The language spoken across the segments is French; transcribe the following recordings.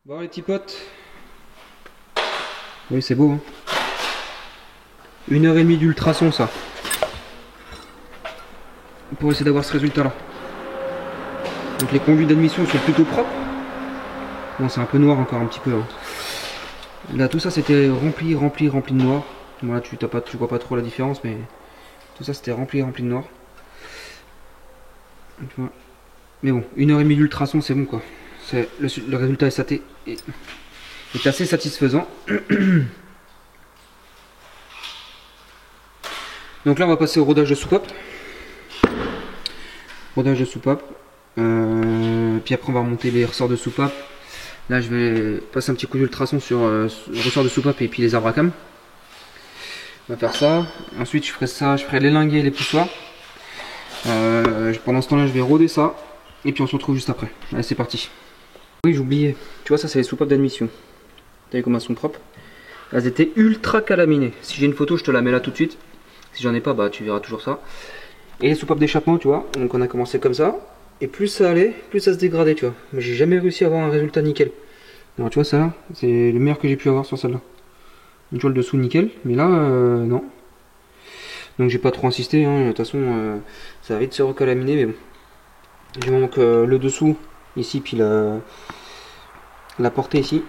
Bon les petits potes, oui c'est beau hein. 1h30 d'ultrason ça, pour essayer d'avoir ce résultat là. Donc les conduits d'admission sont plutôt propres. Bon c'est un peu noir encore un petit peu hein. Là tout ça c'était rempli de noir. Bon là tu vois pas trop la différence, mais tout ça c'était rempli de noir. Tu vois. Mais bon, 1h30 d'ultrason c'est bon quoi. Le résultat est assez satisfaisant. Donc là on va passer au rodage de soupape. Rodage de soupape. Puis après on va remonter les ressorts de soupape. Là je vais passer un petit coup d'ultrason sur le ressort de soupape et puis les arbres à cam. On va faire ça. Ensuite je ferai les linguets et les poussoirs. Pendant ce temps là je vais roder ça. Et puis on se retrouve juste après. Allez c'est parti. Oui j'oubliais. Tu vois ça c'est les soupapes d'admission. T'as vu comment elles sont propres? Elles étaient ultra calaminées. Si j'ai une photo je te la mets là tout de suite. Si j'en ai pas bah tu verras toujours ça. Et les soupapes d'échappement tu vois. Donc on a commencé comme ça. Et plus ça allait, plus ça se dégradait tu vois. Mais j'ai jamais réussi à avoir un résultat nickel. Alors tu vois ça là, c'est le meilleur que j'ai pu avoir sur celle-là. Tu vois le dessous nickel, mais là non. Donc j'ai pas trop insisté, hein. De toute façon ça va vite se recalaminer, mais bon. Du moment que le dessous ici, puis la portée ici,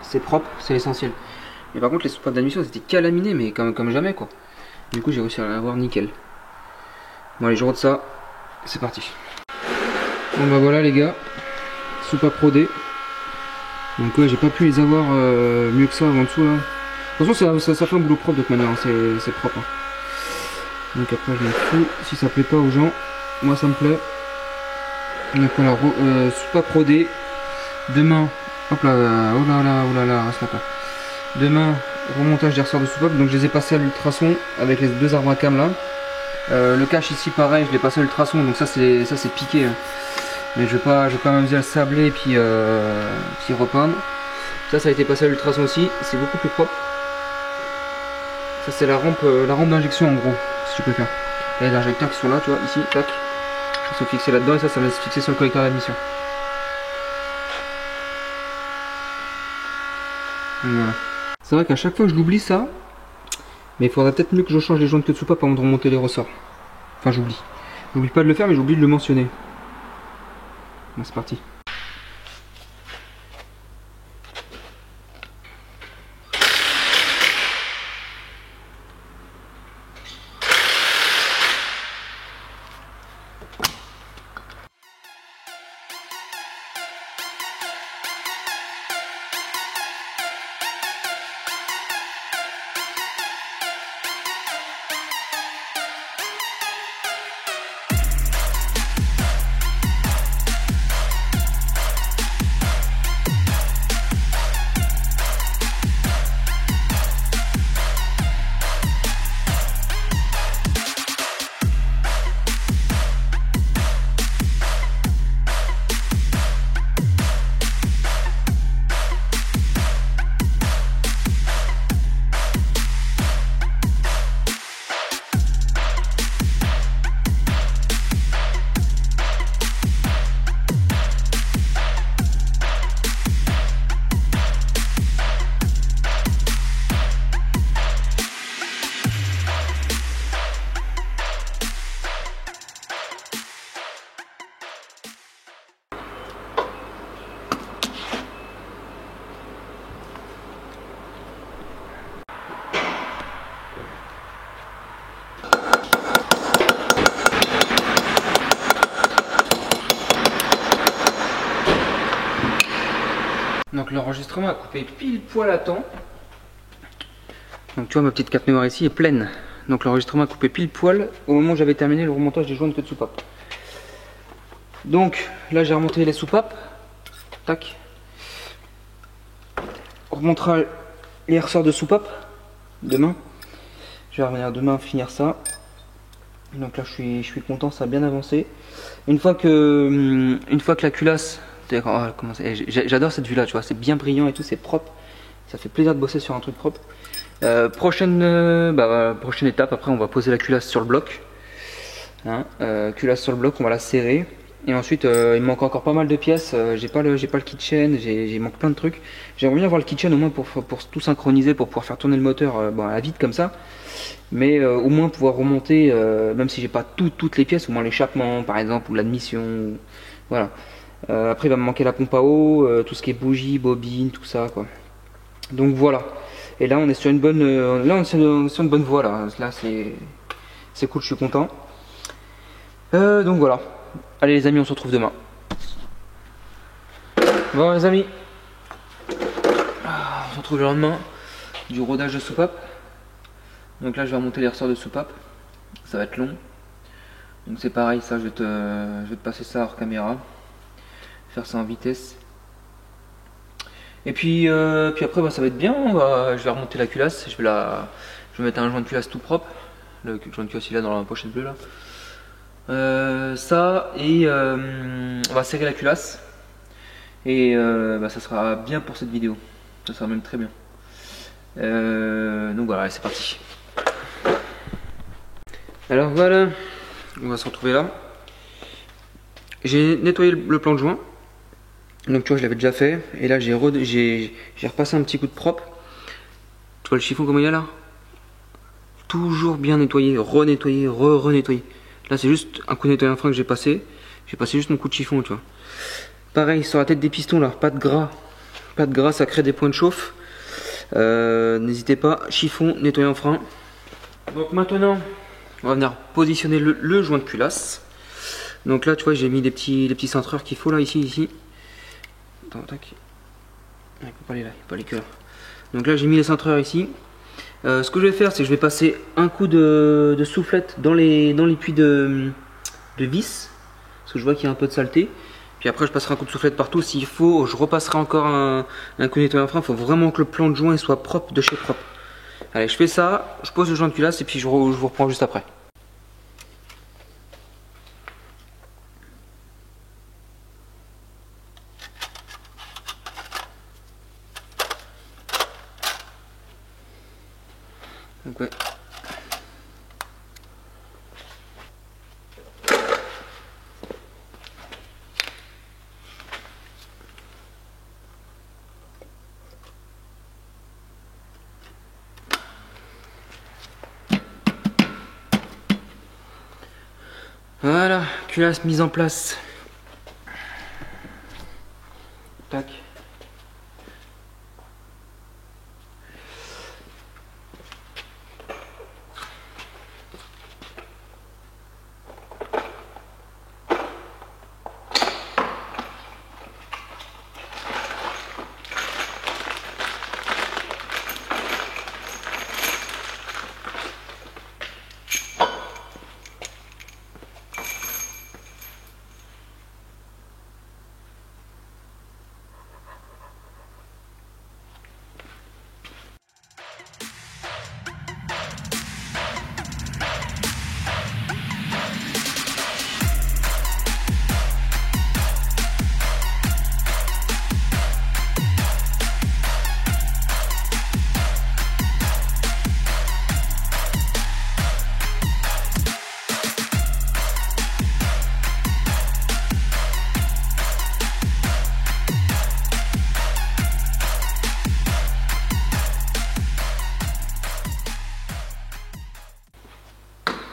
c'est propre, c'est l'essentiel. Mais par contre les soupapes d'admission c'était calaminé, mais comme jamais quoi. Du coup j'ai réussi à l'avoir nickel. Bon allez je rôde ça, c'est parti. Bon bah voilà les gars, soupape rodée. Donc ouais j'ai pas pu les avoir mieux que ça en dessous là. De toute façon ça fait un boulot propre de toute manière, hein. C'est propre. Hein. Donc après je m'en fous, si ça plaît pas aux gens, moi ça me plaît. Donc voilà, soupape rodée. Demain, hop là, oh là là, reste là pas. Demain, remontage des ressorts de soupape, donc je les ai passés à l'ultrason avec les deux arbres à cam là. Le cache ici pareil, je l'ai passé à l'ultrason, donc ça c'est piqué. Hein. Mais je vais pas m'amuser à le sabler et puis repeindre. Ça a été passé à l'ultrason aussi, c'est beaucoup plus propre. Ça c'est la rampe d'injection en gros, si tu peux faire. Il y a les injecteurs qui sont là, tu vois, ici, tac. Ils sont fixés là-dedans et ça va se fixer sur le collecteur d'admission. Voilà. C'est vrai qu'à chaque fois je l'oublie ça, mais il faudrait peut-être mieux que je change les joints de soupape avant de remonter les ressorts. Enfin j'oublie. J'oublie pas de le faire mais j'oublie de le mentionner. Bon, c'est parti. Donc l'enregistrement a coupé pile poil à temps. Donc tu vois ma petite cape noire ici est pleine. Donc l'enregistrement a coupé pile poil au moment où j'avais terminé le remontage des joints de queue de soupape. Donc là j'ai remonté les soupapes. Tac. On remontera les ressorts de soupape demain. Je vais revenir demain finir ça. Donc là je suis content, ça a bien avancé. Une fois que la culasse... Oh, j'adore cette vue là, tu vois, c'est bien brillant et tout, c'est propre. Ça fait plaisir de bosser sur un truc propre. Prochaine étape, après on va poser la culasse sur le bloc. Hein, culasse sur le bloc, on va la serrer. Et ensuite, il me manque encore pas mal de pièces. J'ai pas le keychain, il manque plein de trucs. J'aimerais bien avoir le keychain au moins pour tout synchroniser, pour pouvoir faire tourner le moteur bon, à la vide comme ça. Mais au moins pouvoir remonter, même si j'ai pas toutes les pièces, au moins l'échappement par exemple, ou l'admission. Voilà. Après, il va me manquer la pompe à eau, tout ce qui est bougie, bobine, tout ça, quoi. Donc voilà. Et là, on est sur une bonne, sur une bonne voie là. Là, c'est cool, je suis content. Donc voilà. Allez les amis, on se retrouve demain. Bon les amis, on se retrouve le lendemain du rodage de soupape. Donc là, je vais remonter les ressorts de soupape. Ça va être long. Donc c'est pareil, ça, je vais te passer ça hors caméra. Faire ça en vitesse. Et puis après, bah, ça va être bien. Je vais remonter la culasse. Je vais mettre un joint de culasse tout propre. Le joint de culasse il est là dans la pochette bleue là. Ça et on va serrer la culasse. Et bah, ça sera bien pour cette vidéo. Ça sera même très bien. Donc voilà, c'est parti. Alors voilà, on va se retrouver là. J'ai nettoyé le plan de joint. Donc tu vois, je l'avais déjà fait. Et là, j'ai repassé un petit coup de propre. Tu vois le chiffon comme il est là? Toujours bien nettoyé, renettoyé, renettoyé. Là, c'est juste un coup de nettoyant frein que j'ai passé. J'ai passé juste mon coup de chiffon, tu vois. Pareil, sur la tête des pistons, là, pas de gras. Pas de gras, ça crée des points de chauffe. N'hésitez pas, chiffon, nettoyant frein. Donc maintenant, on va venir positionner le joint de culasse. Donc là, tu vois, j'ai mis les petits centreurs qu'il faut là, ici. Attends, tac. Il peut pas aller là, il peut aller que là. Donc là, j'ai mis les centreurs ici. Ce que je vais faire, c'est que je vais passer un coup de soufflette dans les puits de vis. Parce que je vois qu'il y a un peu de saleté. Puis après, je passerai un coup de soufflette partout. S'il faut, je repasserai encore un coup de nettoyant frein. Il faut vraiment que le plan de joint soit propre de chez propre. Allez, je fais ça, je pose le joint de culasse et puis je vous reprends juste après. Donc ouais. Voilà, culasse mise en place. Tac.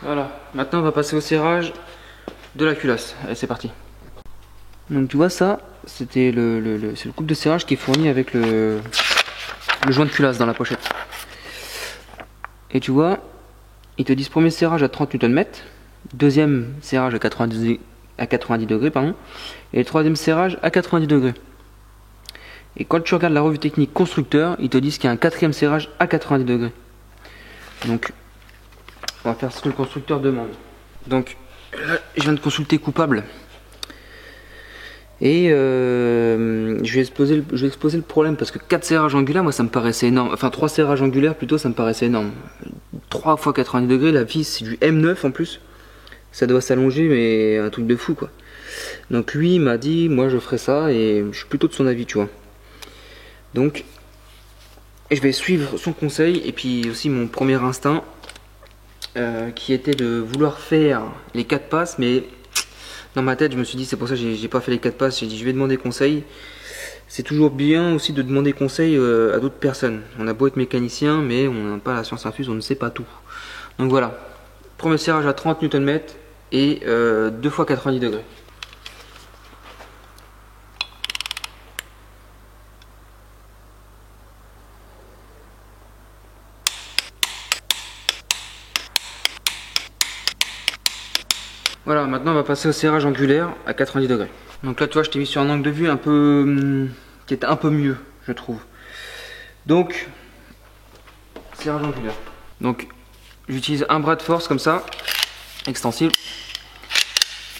Voilà, maintenant on va passer au serrage de la culasse. Allez, c'est parti. Donc tu vois ça, c'était c'est le couple de serrage qui est fourni avec le joint de culasse dans la pochette. Et tu vois, ils te disent premier serrage à 30 Nm, deuxième serrage à 90 degrés, pardon, et le troisième serrage à 90 degrés. Et quand tu regardes la revue technique constructeur, ils te disent qu'il y a un quatrième serrage à 90 degrés. Donc on va faire ce que le constructeur demande. Donc là, je viens de consulter Coupable. Et je vais exposer le problème parce que 4 serrages angulaires, moi ça me paraissait énorme. Enfin 3 serrages angulaires plutôt, ça me paraissait énorme. 3 x 90 degrés, la vis c'est du M9 en plus. Ça doit s'allonger mais un truc de fou quoi. Donc lui il m'a dit, moi je ferai ça et je suis plutôt de son avis tu vois. Donc je vais suivre son conseil et puis aussi mon premier instinct. Qui était de vouloir faire les 4 passes, mais Dans ma tête, je me suis dit, c'est pour ça que j'ai pas fait les 4 passes. J'ai dit, je vais demander conseil. C'est toujours bien aussi de demander conseil à d'autres personnes. On a beau être mécanicien, mais on n'a pas la science infuse, on ne sait pas tout. Donc voilà, premier serrage à 30 Nm et 2 fois 90 degrés. Voilà, maintenant on va passer au serrage angulaire à 90 degrés. Donc là, tu vois, je t'ai mis sur un angle de vue un peu qui est un peu mieux, je trouve. Donc, serrage angulaire. Donc, j'utilise un bras de force comme ça, extensible.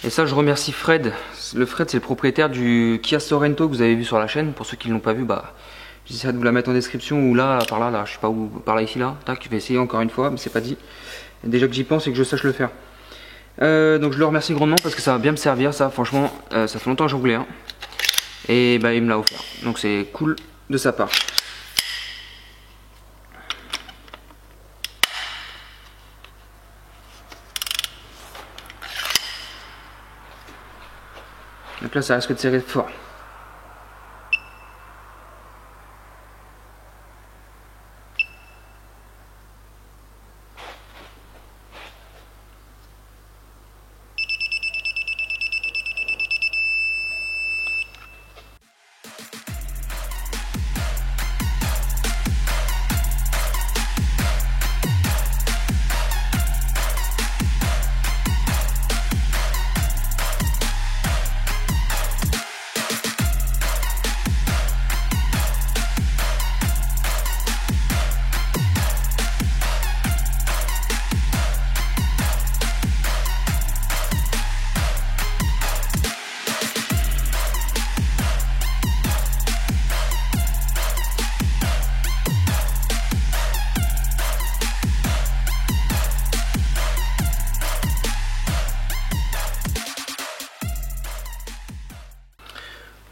Et ça, je remercie Fred. Le Fred, c'est le propriétaire du Kia Sorento que vous avez vu sur la chaîne. Pour ceux qui ne l'ont pas vu, bah, j'essaierai de vous la mettre en description ou là, par là, je sais pas où, par là, ici, là. Tac, je vais essayer encore une fois, mais c'est pas dit. Et déjà que j'y pense et que je sache le faire. Donc je le remercie grandement parce que ça va bien me servir, ça. Franchement, ça fait longtemps que j'en voulais un. Et bah, il me l'a offert. Donc c'est cool de sa part. Donc là, ça risque de serrer fort.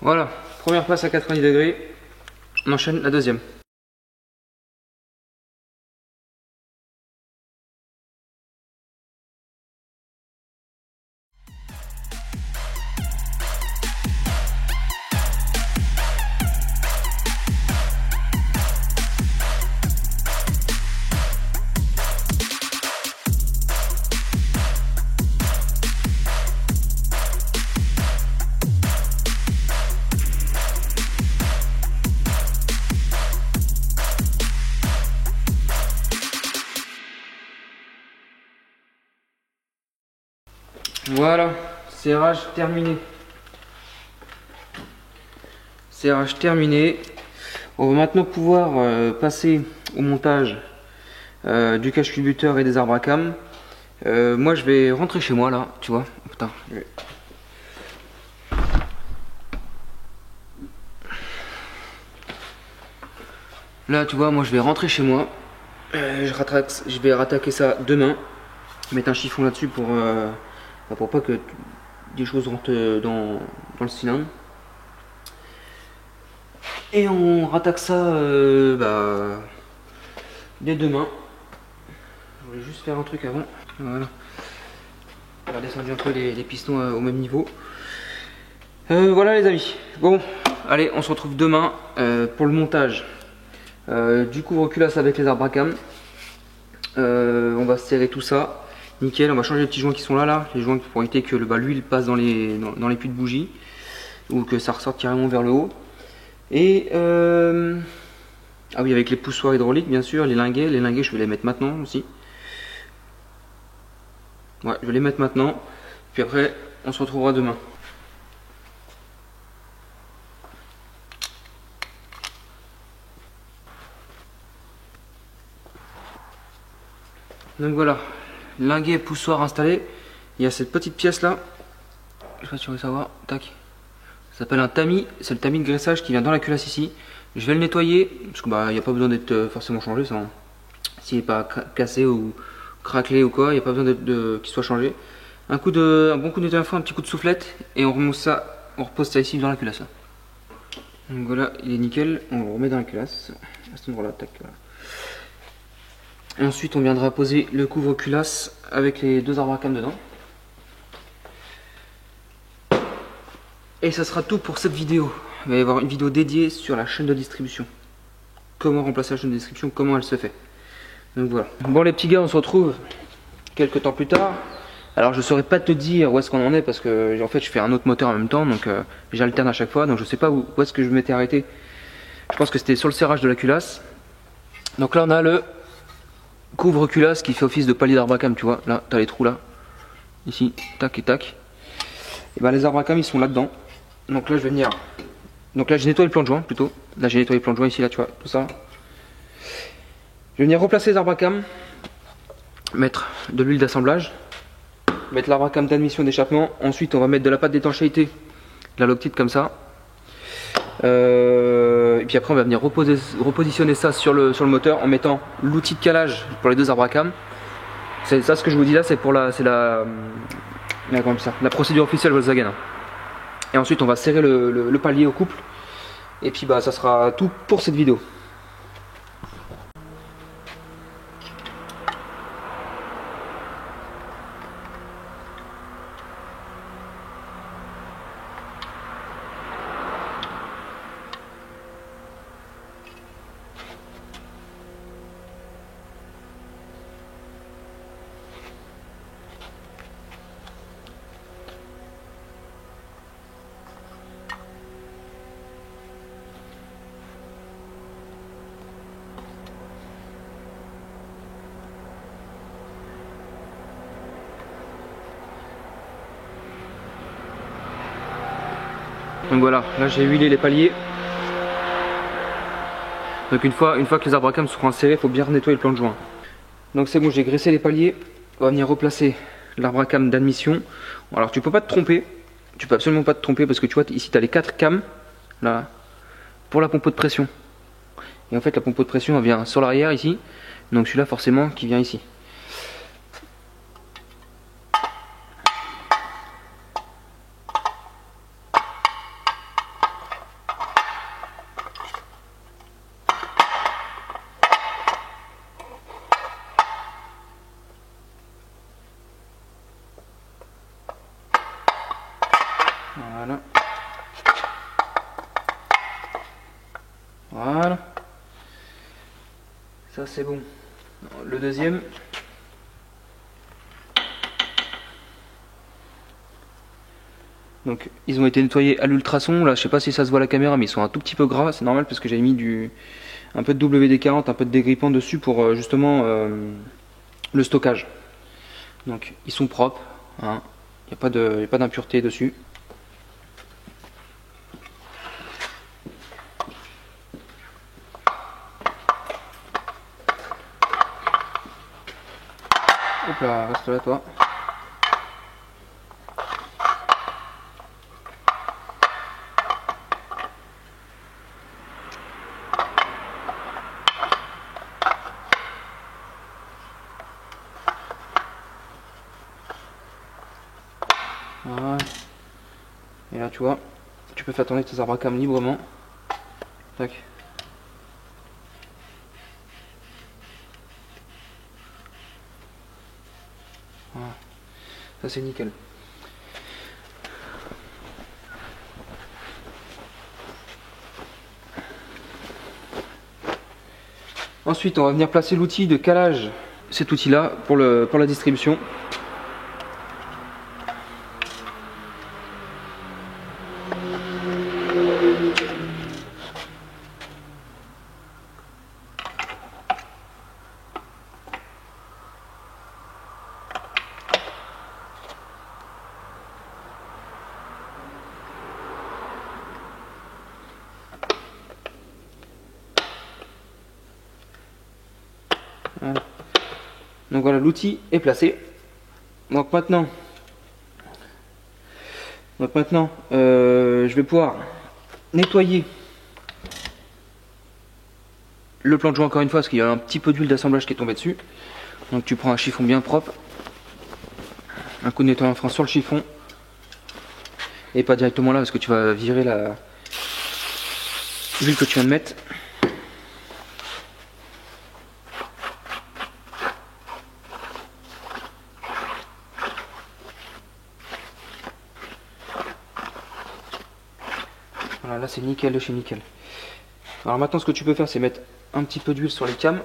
Voilà, première passe à 90 degrés, on enchaîne la deuxième. Voilà, serrage terminé. Serrage terminé. On va maintenant pouvoir passer au montage du cache-culbuteur et des arbres à cam. Moi je vais rentrer chez moi là, tu vois. Putain, là tu vois, moi je vais rentrer chez moi. Je vais rattaquer ça demain. Mettre un chiffon là-dessus pour pas que des choses rentrent dans le cylindre. Et on rattaque ça dès demain. Je voulais juste faire un truc avant. Voilà. On va descendre un peu les pistons au même niveau. Voilà les amis. Bon, allez, on se retrouve demain pour le montage du couvre-culasse avec les arbres à cam. On va serrer tout ça. Nickel, on va changer les petits joints qui sont là, les joints pour éviter que l'huile passe dans les puits de bougie ou que ça ressorte carrément vers le haut. Et ah oui, avec les poussoirs hydrauliques bien sûr, les linguets je vais les mettre maintenant aussi. Ouais, je vais les mettre maintenant, puis après on se retrouvera demain. Donc voilà, linguet poussoir installé. Il y a cette petite pièce là, je sais pas si tu veux savoir, tac. Ça s'appelle un tamis, c'est le tamis de graissage qui vient dans la culasse ici. Je vais le nettoyer, parce que bah il n'y a pas besoin d'être forcément changé, ça. S'il n'est pas cassé ou craquelé ou quoi, il n'y a pas besoin qu'il soit changé. Un bon coup de nettoyage, un petit coup de soufflette, et on remousse ça, on repose ça ici dans la culasse. Donc voilà, il est nickel, on le remet dans la culasse, à cet endroit là, tac. Voilà. Et ensuite on viendra poser le couvre-culasse avec les deux arbres à cam dedans. Et ça sera tout pour cette vidéo. Il va y avoir une vidéo dédiée sur la chaîne de distribution. Comment remplacer la chaîne de distribution, comment elle se fait. Donc voilà. Bon les petits gars, on se retrouve quelques temps plus tard. Alors je saurais pas te dire où est-ce qu'on en est parce que en fait je fais un autre moteur en même temps, donc j'alterne à chaque fois, donc je sais pas où est-ce que je m'étais arrêté. Je pense que c'était sur le serrage de la culasse. Donc là on a le couvre culasse qui fait office de palier d'Arbacam, tu vois. Là tu as les trous là, ici, tac et tac. Et ben les Arbacam ils sont là dedans. Donc là je vais venir. Donc là j'ai nettoyé le plan de joint plutôt. Là j'ai nettoyé le plan de joint ici, là tu vois, tout ça. Je vais venir replacer les Arbacam, mettre de l'huile d'assemblage, mettre l'Arbacam d'admission d'échappement. Ensuite on va mettre de la pâte d'étanchéité, de la Loctite comme ça. Et puis après on va venir repositionner ça sur le moteur en mettant l'outil de calage pour les deux Arbacam. C'est ça ce que je vous dis là, c'est pour la procédure officielle Volkswagen. Et ensuite on va serrer le palier au couple. Et puis bah ça sera tout pour cette vidéo. Donc voilà, là j'ai huilé les paliers. Donc une fois que les Arbacam seront insérés, il faut bien nettoyer le plan de joint. Donc c'est bon, j'ai graissé les paliers. On va venir replacer l'Arbacam d'admission. Alors tu peux pas te tromper. Tu peux absolument pas te tromper parce que tu vois ici tu as les 4 cams là pour la pompe de pression. Et en fait la pompe de pression elle vient sur l'arrière ici. Donc celui-là forcément qui vient ici. Voilà. Voilà. Ça c'est bon. Le deuxième. Donc ils ont été nettoyés à l'ultrason. Là je sais pas si ça se voit à la caméra mais ils sont un tout petit peu gras. C'est normal parce que j'avais mis un peu de WD-40, un peu de dégrippant dessus pour justement le stockage. Donc ils sont propres. Hein. Il n'y a pas d'impureté dessus. Hop là, reste là toi. Voilà. Et là tu vois, tu peux faire tourner tes Arbacam librement. Tac. Voilà. Ça c'est nickel. Ensuite on va venir placer l'outil de calage, cet outil là pour la distribution. Voilà. Donc voilà, l'outil est placé. Donc maintenant, je vais pouvoir nettoyer le plan de joint encore une fois parce qu'il y a un petit peu d'huile d'assemblage qui est tombé dessus. Donc tu prends un chiffon bien propre, un coup de nettoyant fin sur le chiffon et pas directement là parce que tu vas virer l'huile que tu viens de mettre. Voilà, là c'est nickel de chez nickel. Alors maintenant ce que tu peux faire c'est mettre un petit peu d'huile sur les cames.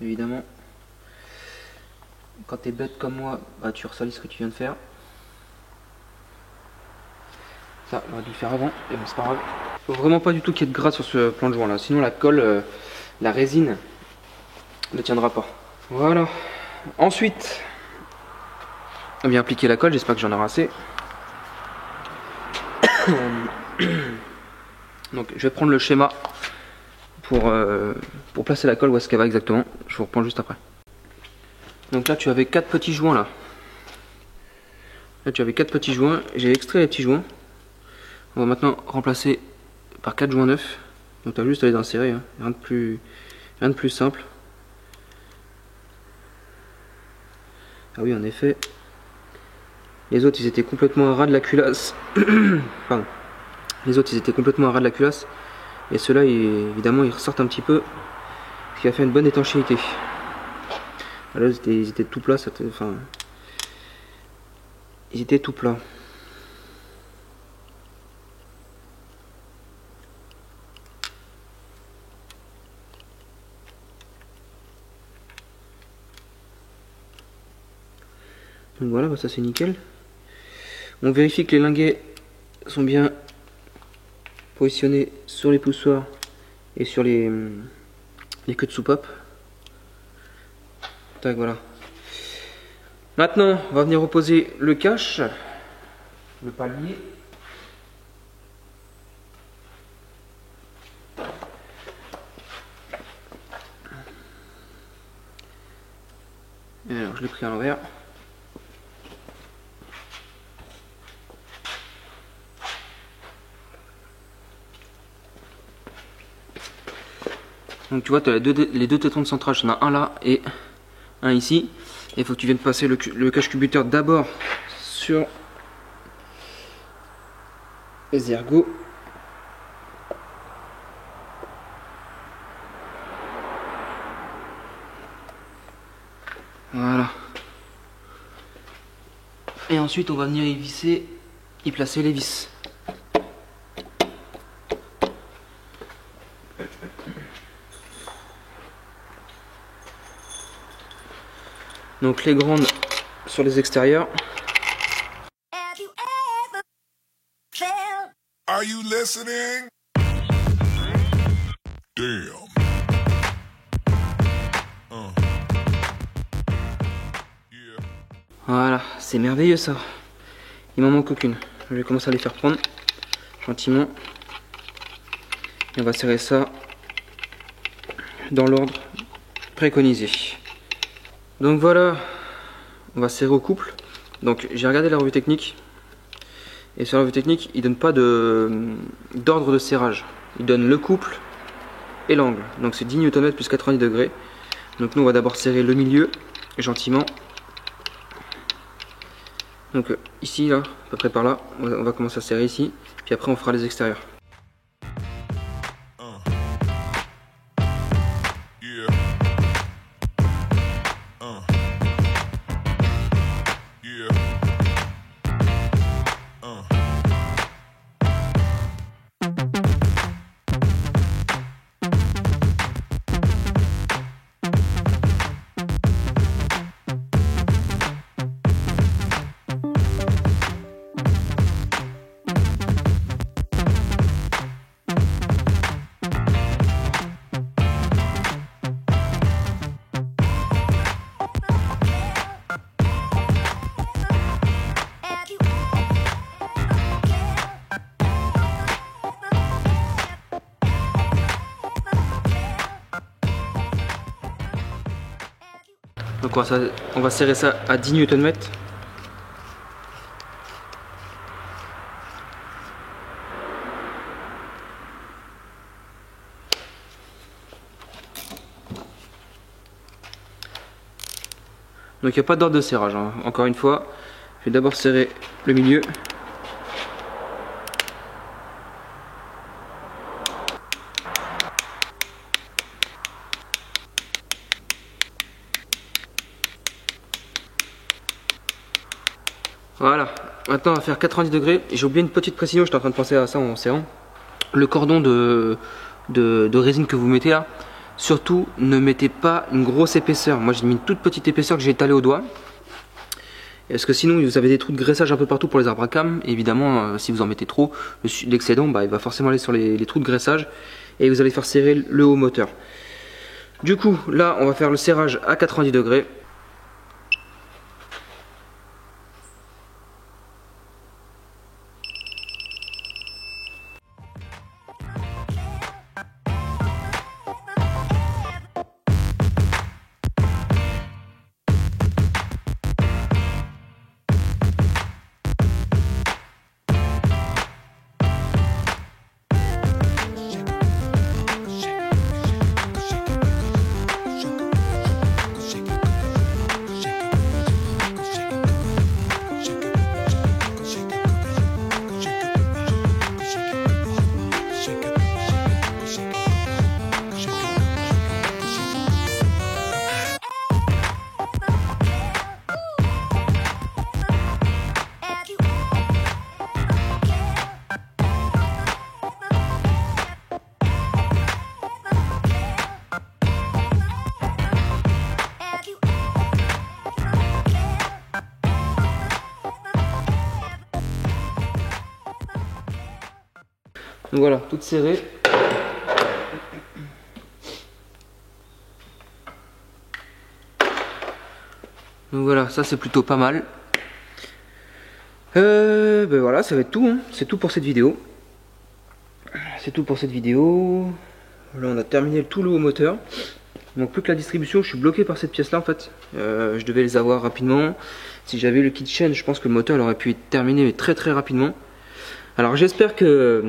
Évidemment, quand t'es bête comme moi, bah, tu ressalis ce que tu viens de faire. Ça, j'aurais dû le faire avant, et bon c'est pas grave. Faut vraiment pas du tout qu'il y ait de gras sur ce plan de joint là, sinon la colle, la résine ne tiendra pas. Voilà. Ensuite, on vient appliquer la colle, j'espère que j'en aurai assez. Donc je vais prendre le schéma pour placer la colle où est-ce qu'elle va exactement. Je vous reprends juste après. Donc là tu avais 4 petits joints là. Là tu avais 4 petits joints, j'ai extrait les petits joints. On va maintenant remplacer par 4 joints neufs. Donc tu as juste à les insérer, hein. Rien de plus simple. Ah oui en effet. Les autres ils étaient complètement à ras de la culasse. Pardon. Les autres ils étaient complètement à ras de la culasse. Et ceux-là évidemment ils ressortent un petit peu. Ce qui a fait une bonne étanchéité. Là ils étaient tout plats, enfin. Ils étaient tout plats. Donc voilà, bah ça c'est nickel. On vérifie que les linguets sont bien positionnés sur les poussoirs et sur les queues de soupape. Tac, voilà. Maintenant, on va venir reposer le cache, le palier. Et alors, je l'ai pris à l'envers. Donc tu vois, tu as les deux tétrons de centrage, il y en a un là et un ici. Et il faut que tu viennes passer le cache-cubuteur d'abord sur les ergots. Voilà. Et ensuite on va venir y visser, y placer les vis. Donc les grandes sur les extérieurs. Are you listening? Damn. Yeah. Voilà, c'est merveilleux ça. Il m'en manque aucune. Je vais commencer à les faire prendre gentiment. Et on va serrer ça dans l'ordre préconisé. Donc voilà, on va serrer au couple. Donc j'ai regardé la revue technique. Et sur la revue technique, il donne pas d'ordre de serrage. Il donne le couple et l'angle. Donc c'est 10 Nm plus 90 degrés. Donc nous on va d'abord serrer le milieu, gentiment. Donc ici, là, à peu près par là, on va commencer à serrer ici. Puis après on fera les extérieurs. Donc on va serrer ça à 10 Nm. Donc il n'y a pas d'ordre de serrage, hein. Encore une fois, je vais d'abord serrer le milieu. Voilà, maintenant on va faire 90 degrés. J'ai oublié une petite précision, j'étais en train de penser à ça en serrant. Le cordon de résine que vous mettez là, surtout ne mettez pas une grosse épaisseur. Moi j'ai mis une toute petite épaisseur que j'ai étalée au doigt. Parce que sinon vous avez des trous de graissage un peu partout pour les arbres à cam. Évidemment, si vous en mettez trop, l'excédent il va forcément aller sur les trous de graissage et vous allez faire serrer le haut moteur. Du coup, là on va faire le serrage à 90 degrés. Donc voilà, toutes serrées. Donc voilà, ça c'est plutôt pas mal. Ben voilà, ça va être tout, hein. C'est tout pour cette vidéo. C'est tout pour cette vidéo. Là on a terminé tout le haut moteur. Donc plus que la distribution, je suis bloqué par cette pièce là en fait. Je devais les avoir rapidement. Si j'avais le kit chaîne, je pense que le moteur il aurait pu être terminé mais très rapidement. Alors j'espère que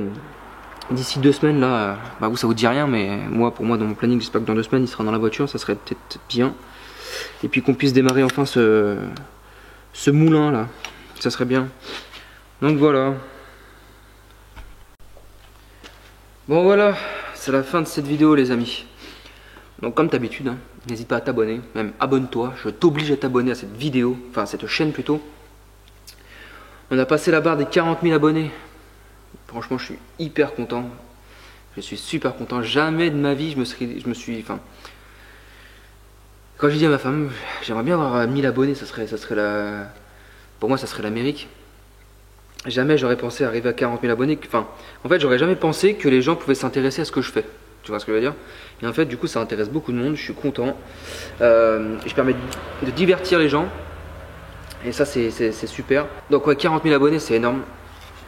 d'ici 2 semaines là, bah vous ça vous dit rien, mais moi pour moi dans mon planning j'espère que dans 2 semaines il sera dans la voiture, ça serait peut-être bien. Et puis qu'on puisse démarrer enfin ce moulin là, ça serait bien. Donc voilà. Bon voilà, c'est la fin de cette vidéo les amis. Donc comme d'habitude, hein, n'hésite pas à t'abonner, même abonne-toi, je t'oblige à t'abonner à cette vidéo, enfin à cette chaîne plutôt. On a passé la barre des 40 000 abonnés. Franchement, je suis hyper content. Je suis super content. Jamais de ma vie, je me suis, enfin, quand j'ai dit à ma femme, j'aimerais bien avoir 1000 abonnés, ça serait pour moi, ça serait l'Amérique. Jamais j'aurais pensé arriver à 40 000 abonnés. Enfin, en fait, j'aurais jamais pensé que les gens pouvaient s'intéresser à ce que je fais. Tu vois ce que je veux dire? Et en fait, du coup, ça intéresse beaucoup de monde. Je suis content. Je permets de divertir les gens. Et ça, c'est super. Donc, ouais, 40 000 abonnés, c'est énorme.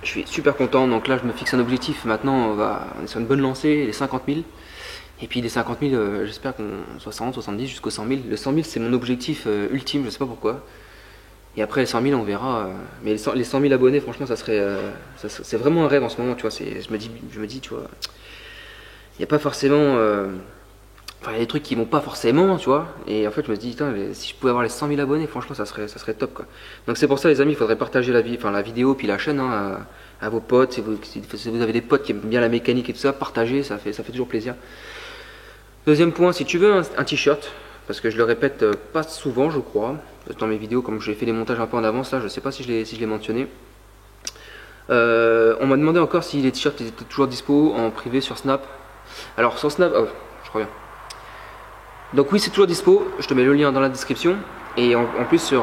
Je suis super content, donc là je me fixe un objectif, maintenant on est sur une bonne lancée, les 50 000. Et puis les 50 000, j'espère qu'on 60, 70 jusqu'aux 100 000. Le 100 000 c'est mon objectif ultime, je sais pas pourquoi. Et après les 100 000 on verra. Mais les 100 000 abonnés, franchement c'est vraiment un rêve en ce moment, tu vois. Je me dis, tu vois, il n'y a pas forcément... Enfin, il y a des trucs qui vont pas forcément, tu vois. Et en fait, je me dis, putain, si je pouvais avoir les 100 000 abonnés, franchement, ça serait top, quoi. Donc, c'est pour ça, les amis, il faudrait partager la vidéo puis la chaîne hein, à vos potes. Si vous avez des potes qui aiment bien la mécanique et tout ça, partagez, ça fait toujours plaisir. Deuxième point, si tu veux un t-shirt, parce que je le répète pas souvent, je crois, dans mes vidéos, comme j'ai fait les montages un peu en avance, là, je sais pas si je l'ai mentionné. On m'a demandé encore si les t-shirts étaient toujours dispo en privé sur Snap. Alors, sur Snap, oh, je reviens. Donc oui, c'est toujours dispo, je te mets le lien dans la description. Et en plus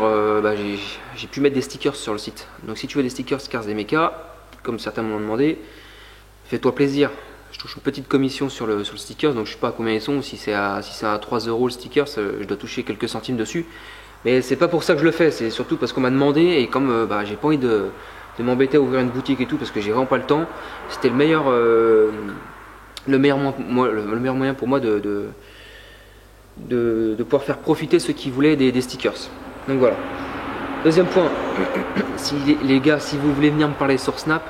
j'ai pu mettre des stickers sur le site. Donc si tu veux des stickers Cars des Mecha, comme certains m'ont demandé, fais-toi plaisir. Je touche une petite commission sur le sticker, donc je sais pas à combien ils sont. Si c'est à 3 € le sticker, je dois toucher quelques centimes dessus. Mais c'est pas pour ça que je le fais, c'est surtout parce qu'on m'a demandé. Et comme j'ai pas envie de m'embêter à ouvrir une boutique et tout, parce que j'ai vraiment pas le temps, c'était le meilleur moyen pour moi de pouvoir faire profiter ceux qui voulaient des stickers. Donc voilà. Deuxième point, si les gars, si vous voulez venir me parler sur Snap,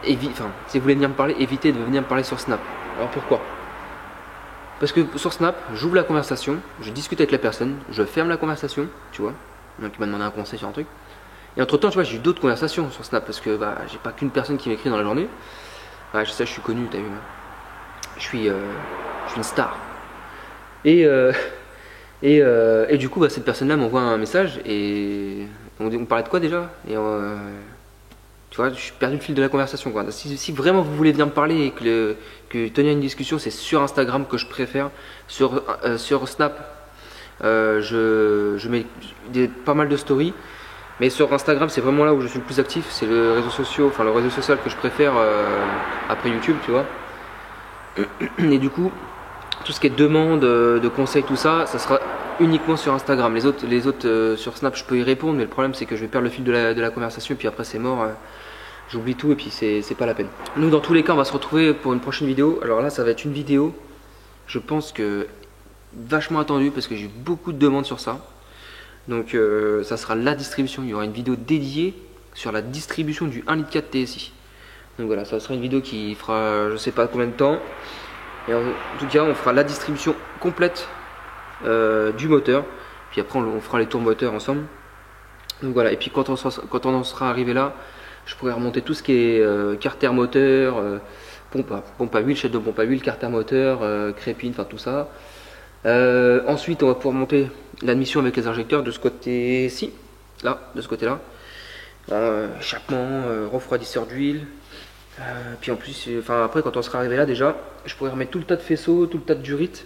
si vous voulez venir me parler, évitez de venir me parler sur Snap. Alors pourquoi? Parce que sur Snap, j'ouvre la conversation, je discute avec la personne, je ferme la conversation, tu vois. Donc il m'a demandé un conseil sur un truc. Et entre temps, tu vois, j'ai eu d'autres conversations sur Snap parce que j'ai pas qu'une personne qui m'écrit dans la journée. Je sais, je suis connu, t'as vu. Je suis une star. Et du coup, cette personne-là m'envoie un message et On parlait de quoi déjà? Et tu vois, je suis perdu le fil de la conversation, quoi. Si vraiment vous voulez venir me parler et que tenir une discussion, c'est sur Instagram que je préfère. Sur Snap, je mets pas mal de stories. Mais sur Instagram, c'est vraiment là où je suis le plus actif. C'est le réseau social que je préfère après YouTube, tu vois. Et du coup, tout ce qui est demande, de conseils, tout ça, ça sera uniquement sur Instagram. Les autres sur Snap, je peux y répondre, mais le problème c'est que je vais perdre le fil de la conversation et puis après c'est mort. J'oublie tout et puis c'est pas la peine. Nous, dans tous les cas, on va se retrouver pour une prochaine vidéo. Alors là, ça va être une vidéo, je pense que vachement attendue parce que j'ai eu beaucoup de demandes sur ça. Donc ça sera la distribution. Il y aura une vidéo dédiée sur la distribution du 1,4 litre TSI. Donc voilà, ça sera une vidéo qui fera je sais pas combien de temps. Et en tout cas, on fera la distribution complète du moteur. Puis après, on fera les tours moteurs ensemble. Donc voilà, et puis quand on en sera arrivé là, je pourrais remonter tout ce qui est carter moteur, pompe à huile, chaîne de pompe à huile, carter moteur, crépine, enfin tout ça. Ensuite, on va pouvoir monter l'admission avec les injecteurs de ce côté-ci, là, de ce côté-là. Échappement, refroidisseur d'huile. Puis en plus, après, quand on sera arrivé là, déjà, je pourrais remettre tout le tas de faisceaux, tout le tas de durite.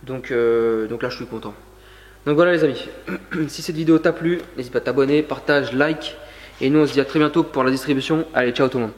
Donc là, je suis content. Donc voilà les amis, si cette vidéo t'a plu, n'hésite pas à t'abonner, partage, like. Et nous on se dit à très bientôt pour la distribution. Allez, ciao tout le monde.